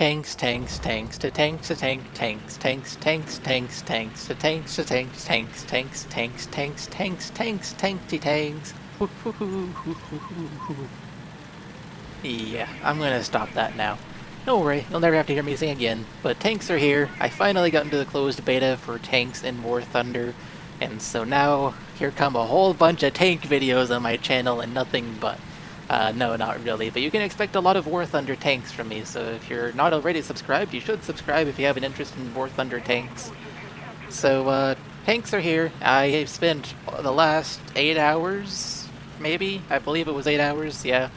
Tanks, tanks, tanks, to tanks, to tank, tanks, tanks, tanks, tanks, tanks, to tanks, to tanks, tanks, tanks, tanks, tanks, tanks, tanks, tanky tanks. Yeah, I'm gonna stop that now. Don't worry, you'll never have to hear me sing again, but tanks are here. I finally got into the closed beta for tanks in War Thunder, and so now here come a whole bunch of tank videos on my channel and nothing but. No, not really, but you can expect a lot of War Thunder tanks from me, so if you're not already subscribed, you should subscribe if you have an interest in War Thunder tanks. So, tanks are here. I have spent the last 8 hours, maybe? I believe it was 8 hours, yeah.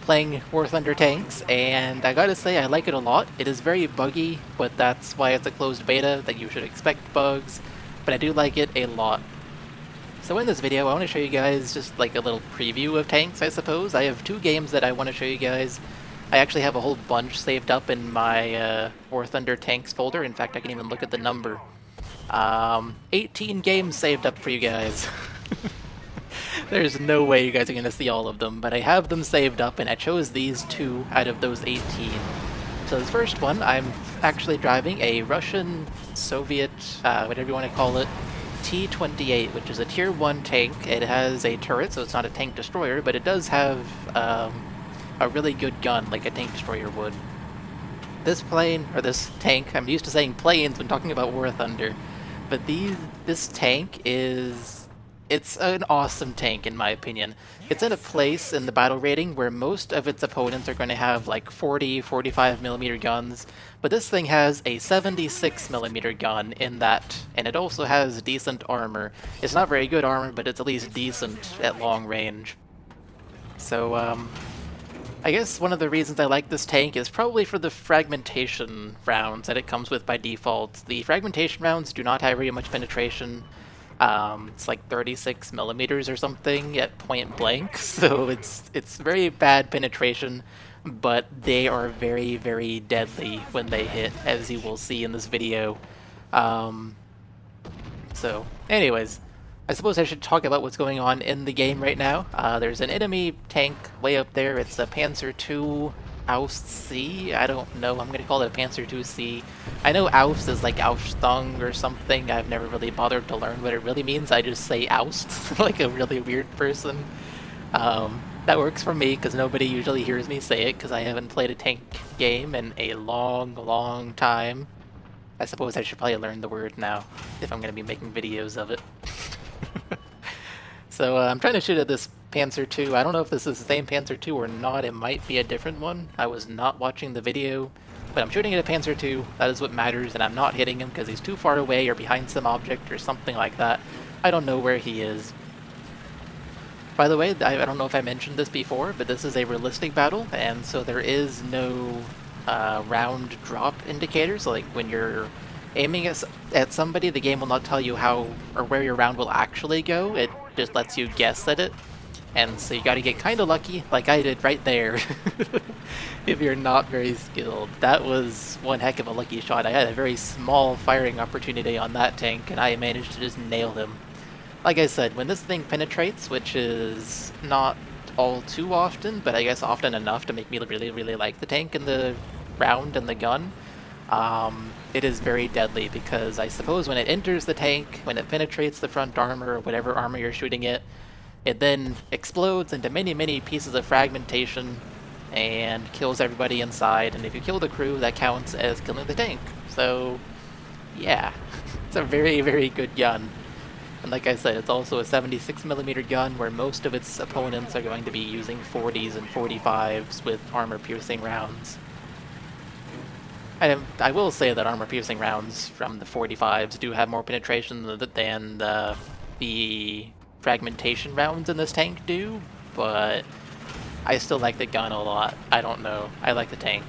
Playing War Thunder tanks, and I gotta say I like it a lot. It is very buggy, but that's why it's a closed beta, that you should expect bugs, but I do like it a lot. So in this video I want to show you guys just like a little preview of tanks, I suppose. I have 2 games that I want to show you guys. I actually have a whole bunch saved up in my War Thunder tanks folder. In fact, I can even look at the number. 18 games saved up for you guys. There's no way you guys are going to see all of them, but I have them saved up, and I chose these 2 out of those 18. So the first one, I'm actually driving a Russian, Soviet, whatever you want to call it, T-28, which is a tier 1 tank. It has a turret, so it's not a tank destroyer, but it does have a really good gun, like a tank destroyer would. This plane, or this tank, I'm used to saying planes when talking about War Thunder, but this tank it's an awesome tank in my opinion. It's in a place in the battle rating where most of its opponents are going to have like 45mm guns, but this thing has a 76mm gun in that, and it also has decent armor. It's not very good armor, but it's at least decent at long range. So, I guess one of the reasons I like this tank is probably for the fragmentation rounds that it comes with by default. The fragmentation rounds do not have very much penetration. It's like 36mm or something at point blank, so it's very bad penetration, but they are very, very deadly when they hit, as you will see in this video. So, anyways, I suppose I should talk about what's going on in the game right now. There's an enemy tank way up there. It's a Panzer II Ausf A. I don't know, I'm gonna call it a Panzer II-C. I know Ausf is like Aufstung or something. I've never really bothered to learn what it really means. I just say Aust, like a really weird person. That works for me, because nobody usually hears me say it, because I haven't played a tank game in a long, long time. I suppose I should probably learn the word now, if I'm gonna be making videos of it. So I'm trying to shoot at this Panzer II. I don't know if this is the same Panzer II or not. It might be a different one. I was not watching the video, but I'm shooting at a Panzer II. That is what matters, and I'm not hitting him because he's too far away or behind some object or something like that. I don't know where he is. By the way, I don't know if I mentioned this before, but this is a realistic battle, and so there is no round drop indicator. So like when you're aiming at somebody, the game will not tell you how or where your round will actually go. It just lets you guess at it, and so you gotta get kind of lucky, like I did right there, if you're not very skilled. That was one heck of a lucky shot. I had a very small firing opportunity on that tank, and I managed to just nail him. Like I said, when this thing penetrates, which is not all too often, but I guess often enough to make me really, really like the tank and the round and the gun, it is very deadly, because I suppose when it enters the tank, when it penetrates the front armor or whatever armor you're shooting it then explodes into many, many pieces of fragmentation and kills everybody inside, and if you kill the crew, that counts as killing the tank. So, yeah, it's a very, very good gun. And like I said, it's also a 76mm gun, where most of its opponents are going to be using 40s and 45s with armor-piercing rounds. I will say that armor-piercing rounds from the 45s do have more penetration than the fragmentation rounds in this tank do, but I still like the gun a lot. I don't know. I like the tank.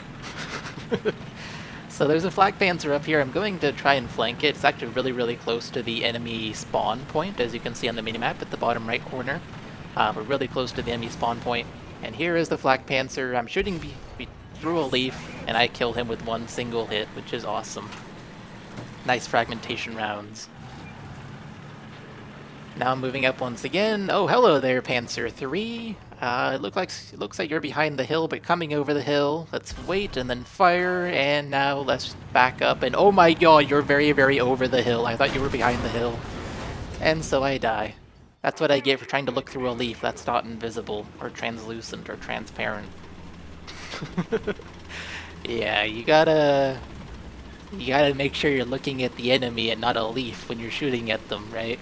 So there's a flak panzer up here. I'm going to try and flank it. It's actually really, really close to the enemy spawn point, as you can see on the minimap at the bottom right corner. We're really close to the enemy spawn point. And here is the flak panzer. I'm shooting through a leaf, and I kill him with one single hit, which is awesome. Nice fragmentation rounds. Now I'm moving up once again. Oh, hello there, Panzer III. It looks like you're behind the hill, but coming over the hill. Let's wait and then fire, and now let's back up. And oh my god, you're very, very over the hill. I thought you were behind the hill. And so I die. That's what I get for trying to look through a leaf that's not invisible, or translucent, or transparent. Yeah, you gotta make sure you're looking at the enemy and not a leaf when you're shooting at them, right?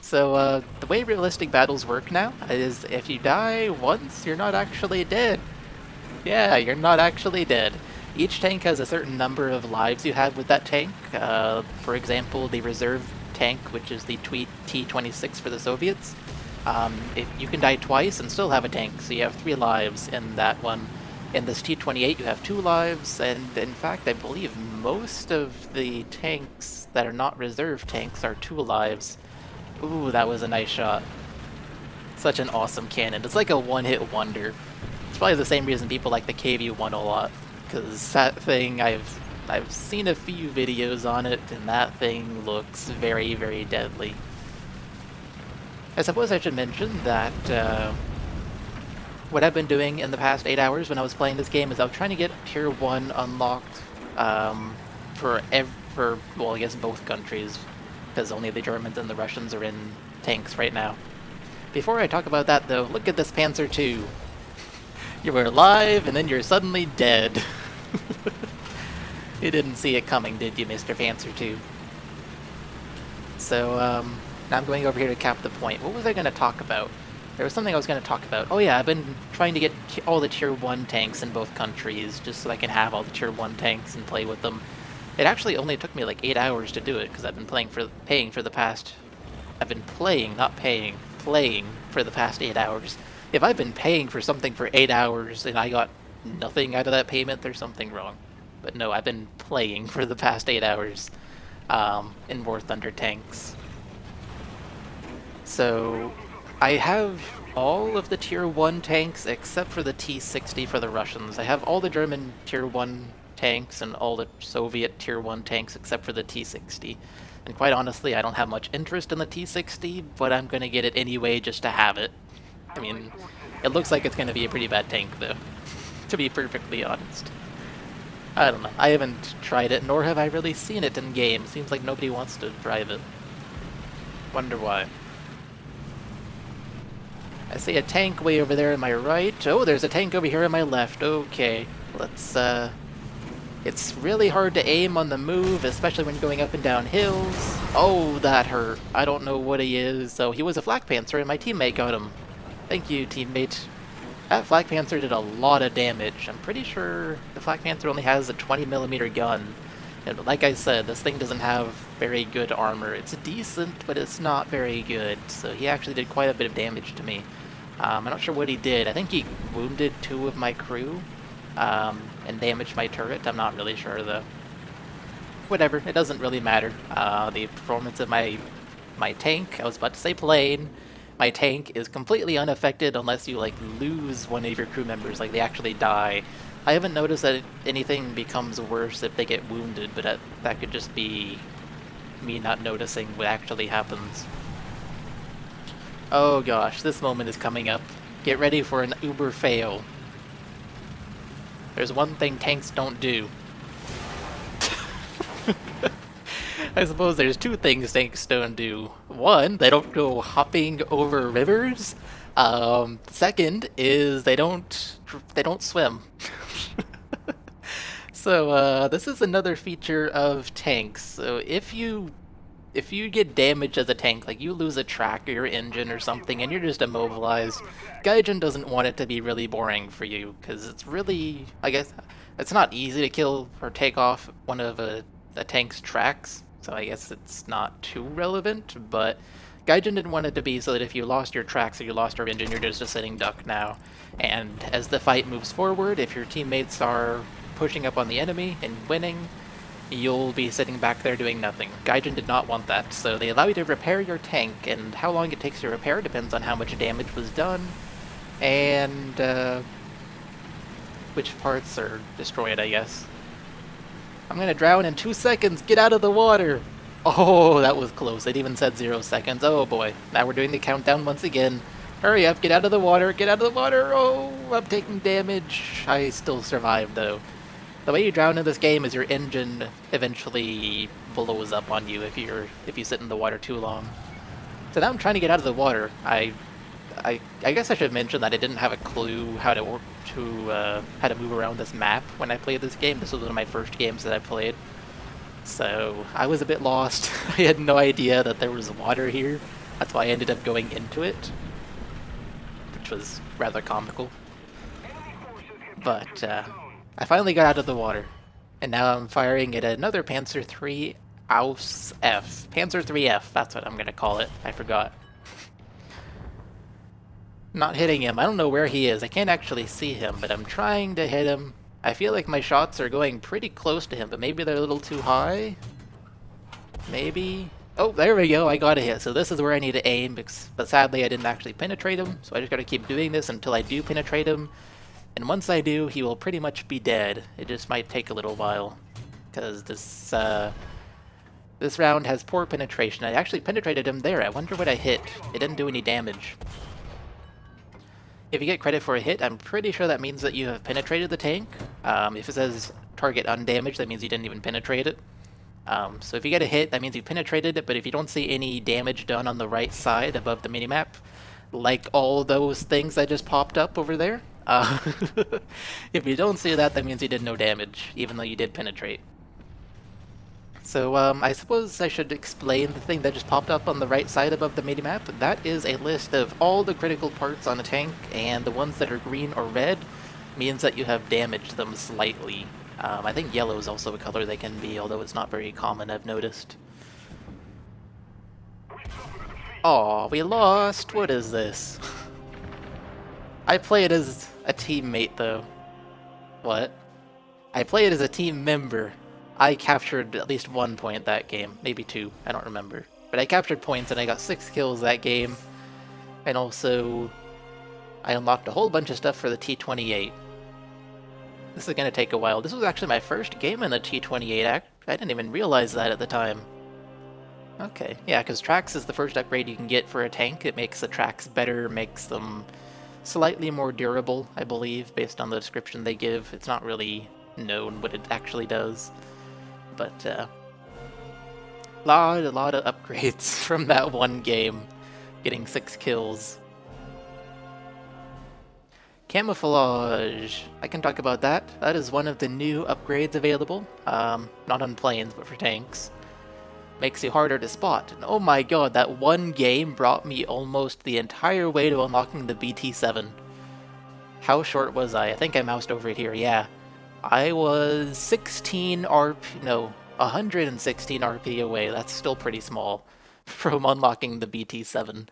So, the way realistic battles work now is if you die once, you're not actually dead. Yeah, you're not actually dead. Each tank has a certain number of lives you have with that tank. For example, the reserve tank, which is the T-26 for the Soviets. If you can die twice and still have a tank, so you have 3 lives in that one. In this T-28, you have 2 lives, and in fact, I believe most of the tanks that are not reserve tanks are 2 lives. Ooh, that was a nice shot. Such an awesome cannon. It's like a one-hit wonder. It's probably the same reason people like the KV-1 a lot, because that thing, I've seen a few videos on it, and that thing looks very, very deadly. I suppose I should mention that what I've been doing in the past 8 hours when I was playing this game is I was trying to get Tier 1 unlocked for, well, I guess both countries, because only the Germans and the Russians are in tanks right now. Before I talk about that, though, look at this Panzer II. You were alive, and then you're suddenly dead. You didn't see it coming, did you, Mr. Panzer II? So, now I'm going over here to cap the point. What was I going to talk about? There was something I was going to talk about. Oh yeah, I've been trying to get all the Tier 1 tanks in both countries, just so I can have all the Tier 1 tanks and play with them. It actually only took me like 8 hours to do it, because I've been paying for the past... I've been playing, not paying, playing for the past 8 hours. If I've been paying for something for 8 hours and I got nothing out of that payment, there's something wrong. But no, I've been playing for the past 8 hours in War Thunder tanks. So, I have all of the Tier 1 tanks except for the T-60 for the Russians. I have all the German Tier 1 tanks and all the Soviet Tier 1 tanks except for the T-60. And quite honestly, I don't have much interest in the T-60, but I'm going to get it anyway just to have it. I mean, it looks like it's going to be a pretty bad tank, though, to be perfectly honest. I don't know. I haven't tried it, nor have I really seen it in game. Seems like nobody wants to drive it. Wonder why. I see a tank way over there on my right. Oh, there's a tank over here on my left. Okay, let's, it's really hard to aim on the move, especially when you're going up and down hills. Oh, that hurt. I don't know what he is. So he was a Flak Panzer, and my teammate got him. Thank you, teammate. That Flak Panzer did a lot of damage. I'm pretty sure the Flak Panzer only has a 20mm gun. And like I said, this thing doesn't have very good armor. It's decent, but it's not very good. So he actually did quite a bit of damage to me. I'm not sure what he did. I think he wounded 2 of my crew and damaged my turret. I'm not really sure, though. Whatever, it doesn't really matter. The performance of my tank, I was about to say plane, my tank is completely unaffected unless you, like, lose one of your crew members, like they actually die. I haven't noticed that anything becomes worse if they get wounded, but that could just be me not noticing what actually happens. Oh gosh, this moment is coming up. Get ready for an uber fail. There's one thing tanks don't do. I suppose there's 2 things tanks don't do. One, they don't go hopping over rivers. Second is they don't swim. So this is another feature of tanks. So if you get damaged as a tank, like you lose a track or your engine or something and you're just immobilized, Gaijin doesn't want it to be really boring for you, because it's really, I guess, it's not easy to kill or take off one of a tank's tracks, so I guess it's not too relevant, but Gaijin didn't want it to be so that if you lost your tracks or you lost your engine, you're just a sitting duck now. And as the fight moves forward, if your teammates are pushing up on the enemy and winning, you'll be sitting back there doing nothing. Gaijin did not want that, so they allow you to repair your tank, and how long it takes to repair depends on how much damage was done, and which parts are destroyed, I guess. I'm gonna drown in 2 seconds! Get out of the water! Oh, that was close. It even said 0 seconds. Oh boy. Now we're doing the countdown once again. Hurry up, get out of the water, get out of the water! Oh, I'm taking damage. I still survived, though. The way you drown in this game is your engine eventually blows up on you if you sit in the water too long. So now I'm trying to get out of the water. I guess I should mention that I didn't have a clue how to move around this map when I played this game. This was one of my first games that I played. So I was a bit lost. I had no idea that there was water here. That's why I ended up going into it, which was rather comical. But I finally got out of the water, and now I'm firing at another Panzer III Ausf A. Panzer IIIF, that's what I'm gonna call it. I forgot. Not hitting him. I don't know where he is. I can't actually see him, but I'm trying to hit him. I feel like my shots are going pretty close to him, but maybe they're a little too high? Maybe? Oh, there we go. I got a hit. So this is where I need to aim, but sadly I didn't actually penetrate him, so I just gotta keep doing this until I do penetrate him. And once I do, he will pretty much be dead. It just might take a little while, because this round has poor penetration. I actually penetrated him there. I wonder what I hit. It didn't do any damage. If you get credit for a hit, I'm pretty sure that means that you have penetrated the tank. If it says target undamaged, that means you didn't even penetrate it. So if you get a hit, that means you penetrated it, but if you don't see any damage done on the right side above the minimap, like all those things that just popped up over there, if you don't see that, that means you did no damage, even though you did penetrate. So I suppose I should explain the thing that just popped up on the right side above the minimap. That is a list of all the critical parts on a tank, and the ones that are green or red means that you have damaged them slightly. I think yellow is also a color they can be, although it's not very common, I've noticed. Aw, we lost! What is this? I played as a teammate, though. What? I played as a team member. I captured at least 1 point that game. Maybe 2, I don't remember. But I captured points and I got 6 kills that game. And also, I unlocked a whole bunch of stuff for the T-28. This is gonna take a while. This was actually my first game in the T-28 act. I didn't even realize that at the time. Okay, yeah, because tracks is the first upgrade you can get for a tank. It makes the tracks better, makes them slightly more durable, I believe, based on the description they give. It's not really known what it actually does. But, a lot of upgrades from that one game, getting 6 kills. Camouflage. I can talk about that. That is one of the new upgrades available. Not on planes, but for tanks. Makes you harder to spot. And oh my god, that one game brought me almost the entire way to unlocking the BT-7. How short was I? I think I moused over it here, yeah. I was 116 RP away. That's still pretty small from unlocking the BT-7.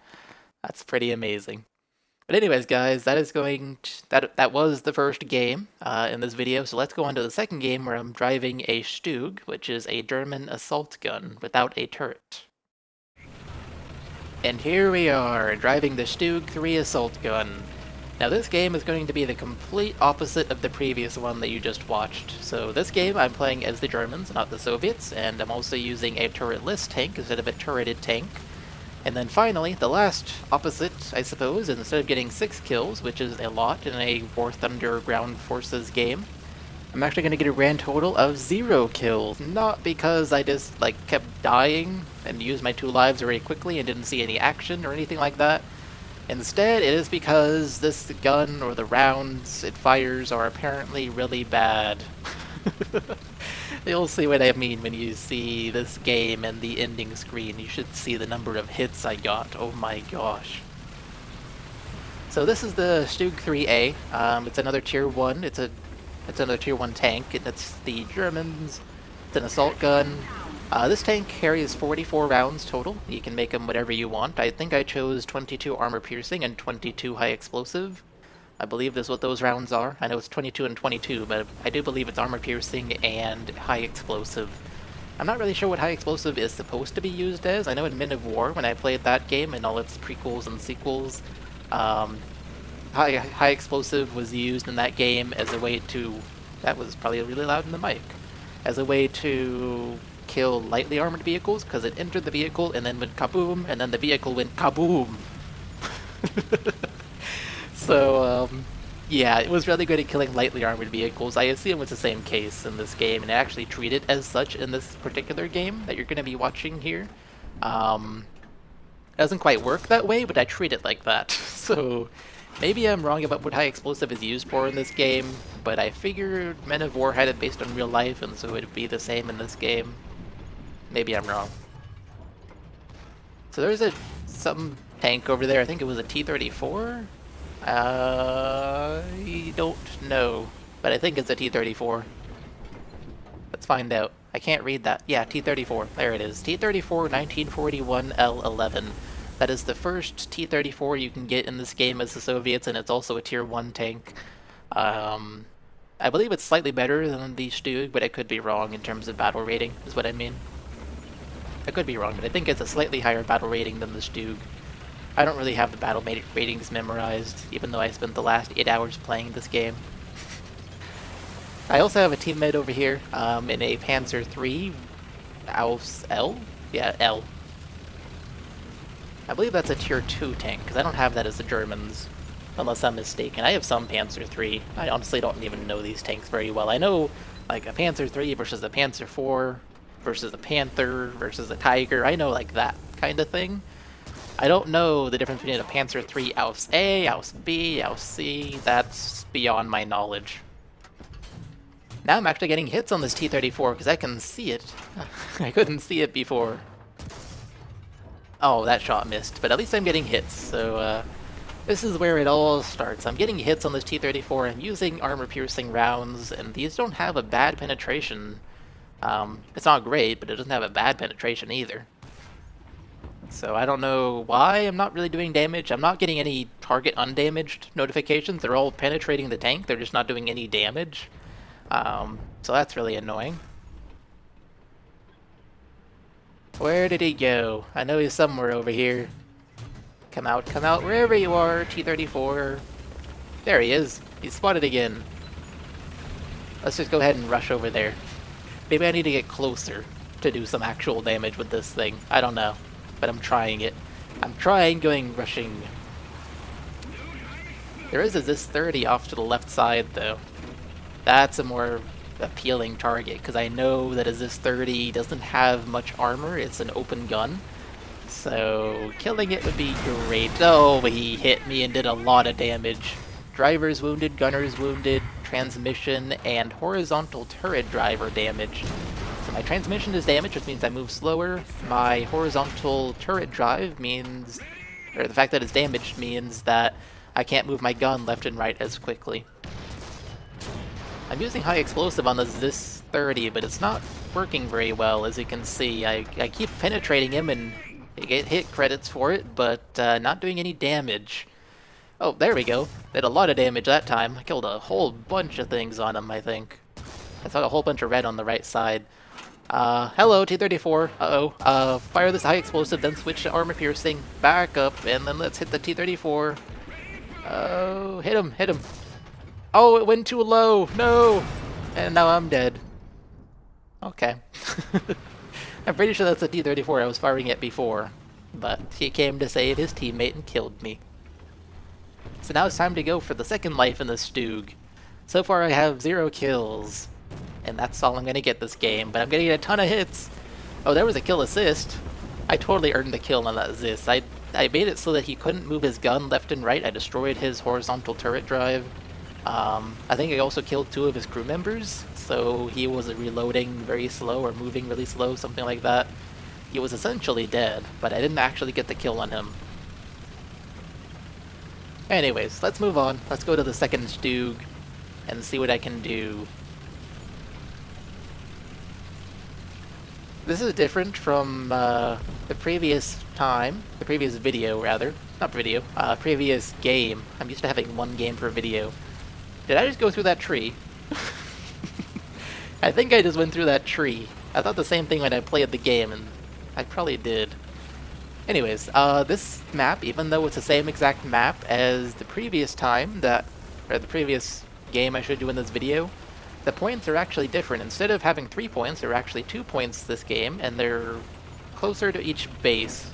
That's pretty amazing. But anyways, guys, that was the first game in this video. So let's go on to the second game where I'm driving a Stug, which is a German assault gun without a turret. And here we are, driving the Stug III assault gun. Now this game is going to be the complete opposite of the previous one that you just watched. So this game I'm playing as the Germans, not the Soviets, and I'm also using a turretless tank instead of a turreted tank. And then finally, the last opposite, I suppose, instead of getting 6 kills, which is a lot in a War Thunder Ground Forces game, I'm actually going to get a grand total of 0 kills. Not because I just, kept dying and used my 2 lives very quickly and didn't see any action or anything like that. Instead, it is because this gun, or the rounds it fires, are apparently really bad. You'll see what I mean when you see this game and the ending screen. You should see the number of hits I got. Oh my gosh. So this is the Stug III A. It's another tier 1. It's another tier 1 tank, and it's the Germans. It's an assault gun. This tank carries 44 rounds total. You can make them whatever you want. I think I chose 22 armor piercing and 22 high explosive. I believe that's what those rounds are. I know it's 22 and 22, but I do believe it's armor piercing and high explosive. I'm not really sure what high explosive is supposed to be used as. I know in Men of War, when I played that game and all its prequels and sequels, high explosive was used in that game as a way to... That was probably really loud in the mic. As a way to kill lightly armored vehicles, because it entered the vehicle and then went kaboom, and then the vehicle went kaboom. So, yeah, it was really good at killing lightly armored vehicles. I assume it's the same case in this game, and I actually treat it as such in this particular game that you're going to be watching here. It doesn't quite work that way, but I treat it like that. So, maybe I'm wrong about what high explosive is used for in this game, but I figured Men of War had it based on real life, and so it'd be the same in this game. Maybe I'm wrong. So there's some tank over there. I think it was a T-34? I don't know, but I think it's a T-34. Let's find out. I can't read that. Yeah, T-34. There it is. T-34 1941 L11. That is the first T-34 you can get in this game as the Soviets, and it's also a Tier 1 tank. I believe it's slightly better than the Stug, but I could be wrong in terms of battle rating, is what I mean. I could be wrong, but I think it's a slightly higher battle rating than the Stug. I don't really have the battle ratings memorized, even though I spent the last 8 hours playing this game. I also have a teammate over here in a Panzer III Ausf L? Yeah, L. I believe that's a Tier 2 tank, because I don't have that as the Germans, unless I'm mistaken. I have some Panzer III. I honestly don't even know these tanks very well. I know, like, a Panzer III versus a Panzer IV versus a Panther versus a Tiger. I know, like, that kind of thing. I don't know the difference between a Panzer III Ausf A, Ausf B, Ausf C. That's beyond my knowledge. Now I'm actually getting hits on this T-34 because I can see it. I couldn't see it before. Oh, that shot missed, but at least I'm getting hits, so this is where it all starts. I'm getting hits on this T-34 and using armor-piercing rounds, and these don't have a bad penetration. It's not great, but it doesn't have a bad penetration either. So I don't know why I'm not really doing damage. I'm not getting any target undamaged notifications. They're all penetrating the tank, they're just not doing any damage. So that's really annoying. Where did he go? I know he's somewhere over here. Come out, wherever you are, T-34. There he is. He's spotted again. Let's just go ahead and rush over there. Maybe I need to get closer to do some actual damage with this thing. I don't know, but I'm trying it. I'm trying going rushing. There is a Zis-30 off to the left side, though. That's a more appealing target, because I know that a Zis-30 doesn't have much armor. It's an open gun. So killing it would be great. Oh, he hit me and did a lot of damage. Driver's wounded, gunner's wounded, transmission, and horizontal turret driver damage. So my transmission is damaged, which means I move slower. My horizontal turret drive means, or the fact that it's damaged means that I can't move my gun left and right as quickly. I'm using high explosive on the Zis-30, but it's not working very well, as you can see. I keep penetrating him and get hit credits for it, but not doing any damage. Oh, there we go. Did a lot of damage that time. I killed a whole bunch of things on him, I think. I saw a whole bunch of red on the right side. Hello, T-34. Uh-oh. Fire this high explosive, then switch to armor piercing. Back up, and then let's hit the T-34. Oh, hit him, hit him. Oh, it went too low. No! And now I'm dead. Okay. I'm pretty sure that's the T-34 I was firing at before. But he came to save his teammate and killed me. So now it's time to go for the second life in the Stug. So far I have 0 kills. And that's all I'm gonna get this game, but I'm getting a ton of hits. Oh, there was a kill assist. I totally earned the kill on that Zis. I made it so that he couldn't move his gun left and right. I destroyed his horizontal turret drive. I think I also killed 2 of his crew members, so he was reloading very slow or moving really slow, something like that. He was essentially dead, but I didn't actually get the kill on him. Anyways, let's move on. Let's go to the second Stug and see what I can do. This is different from the previous video rather. Not video, previous game. I'm used to having 1 game per video. Did I just go through that tree? I think I just went through that tree. I thought the same thing when I played the game, and I probably did. Anyways, this map, even though it's the same exact map as the previous time or the previous game I showed you in this video, the points are actually different. Instead of having 3 points, there are actually 2 points this game, and they're closer to each base.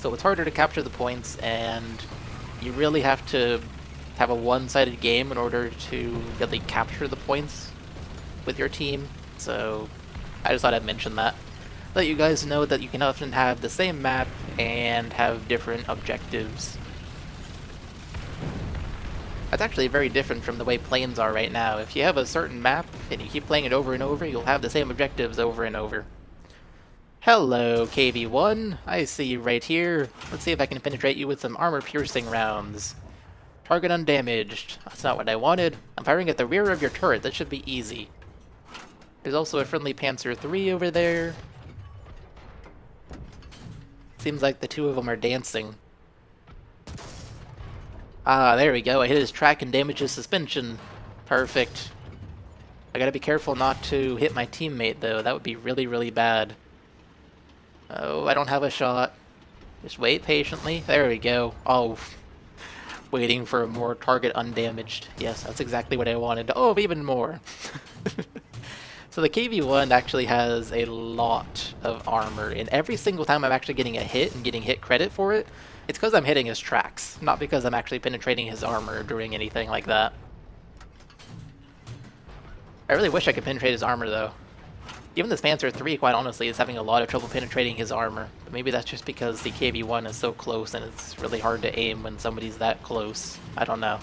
So it's harder to capture the points, and you really have to have a one-sided game in order to really capture the points with your team. So I just thought I'd mention that. Let you guys know that you can often have the same map and have different objectives. That's actually very different from the way planes are right now. If you have a certain map and you keep playing it over and over, you'll have the same objectives over and over. Hello, KV-1. I see you right here. Let's see if I can penetrate you with some armor-piercing rounds. Target undamaged. That's not what I wanted. I'm firing at the rear of your turret. That should be easy. There's also a friendly Panzer III over there. Seems like the two of them are dancing. Ah, there we go. I hit his track and damaged his suspension. Perfect. I gotta be careful not to hit my teammate, though. That would be really, really bad. Oh, I don't have a shot. Just wait patiently. There we go. Oh, waiting for more target undamaged. Yes, that's exactly what I wanted. Oh, even more. So the KV-1 actually has a lot of armor, and every single time I'm actually getting a hit and getting hit credit for it, it's because I'm hitting his tracks, not because I'm actually penetrating his armor or doing anything like that. I really wish I could penetrate his armor, though. Even this Panzer III, quite honestly, is having a lot of trouble penetrating his armor. But maybe that's just because the KV-1 is so close and it's really hard to aim when somebody's that close. I don't know.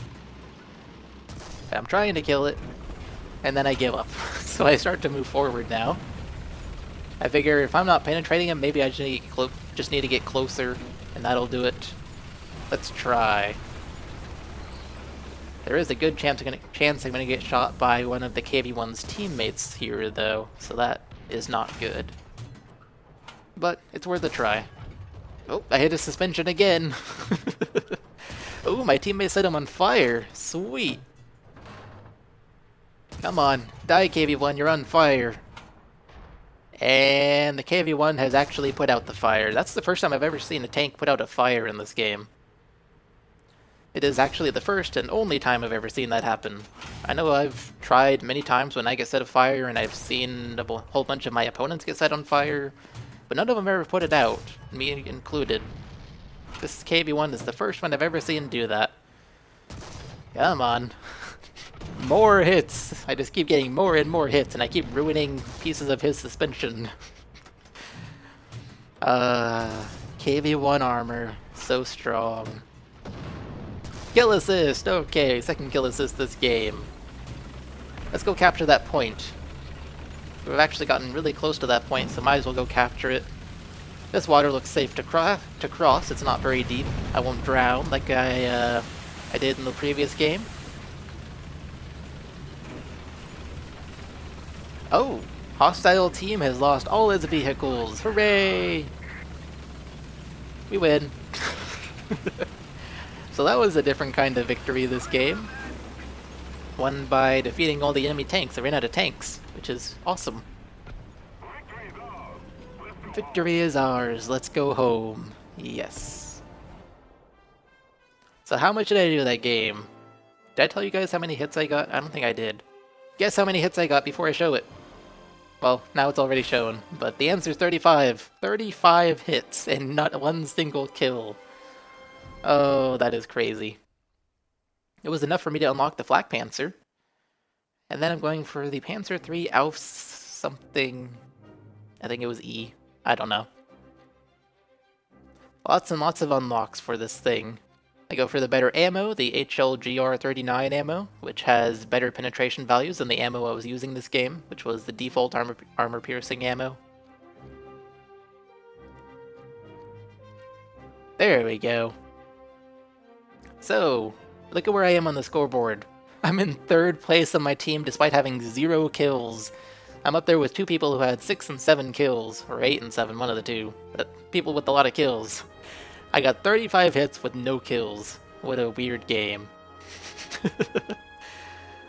I'm trying to kill it, and then I give up. So I start to move forward now. I figure if I'm not penetrating him, maybe I just need to get closer, and that'll do it. Let's try. There is a good chance I'm gonna get shot by one of the KV-1's teammates here, though, so that is not good. But it's worth a try. Oh, I hit a suspension again! Oh, my teammate set him on fire! Sweet! Come on, die KV-1, you're on fire! And the KV-1 has actually put out the fire. That's the first time I've ever seen a tank put out a fire in this game. It is actually the first and only time I've ever seen that happen. I know I've tried many times when I get set afire, and I've seen a whole bunch of my opponents get set on fire, but none of them ever put it out, me included. This KV-1 is the first one I've ever seen do that. Come on. More hits! I just keep getting more and more hits, and I keep ruining pieces of his suspension. KV-1 armor. So strong. Kill assist! Okay, second kill assist this game. Let's go capture that point. We've actually gotten really close to that point, so might as well go capture it. This water looks safe to cross. It's not very deep. I won't drown like I did in the previous game. Oh! Hostile team has lost all its vehicles! Hooray! We win. So that was a different kind of victory this game. Won by defeating all the enemy tanks. I ran out of tanks, which is awesome. Victory is ours. Let's go home. Yes. So how much did I do that game? Did I tell you guys how many hits I got? I don't think I did. Guess how many hits I got before I show it? Well, now it's already shown, but the answer is 35. 35 hits and not one single kill. Oh, that is crazy. It was enough for me to unlock the Flak Panzer. And then I'm going for the Panzer III Ausf something. I think it was E. I don't know. Lots and lots of unlocks for this thing. I go for the better ammo, the HLGR39 ammo, which has better penetration values than the ammo I was using this game, which was the default armor-piercing ammo. There we go. So, look at where I am on the scoreboard. I'm in 3rd place on my team despite having 0 kills. I'm up there with 2 people who had 6 and 7 kills, or 8 and 7, one of the two, but people with a lot of kills. I got 35 hits with no kills. What a weird game.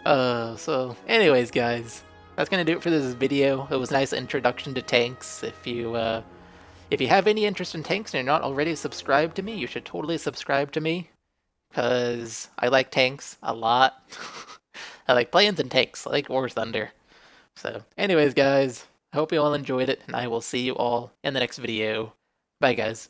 So anyways guys, that's gonna do it for this video. It was a nice introduction to tanks. If you have any interest in tanks and you're not already subscribed to me, you should totally subscribe to me. Because I like tanks a lot. I like planes and tanks. I like War Thunder. So anyways guys, I hope you all enjoyed it, and I will see you all in the next video. Bye guys.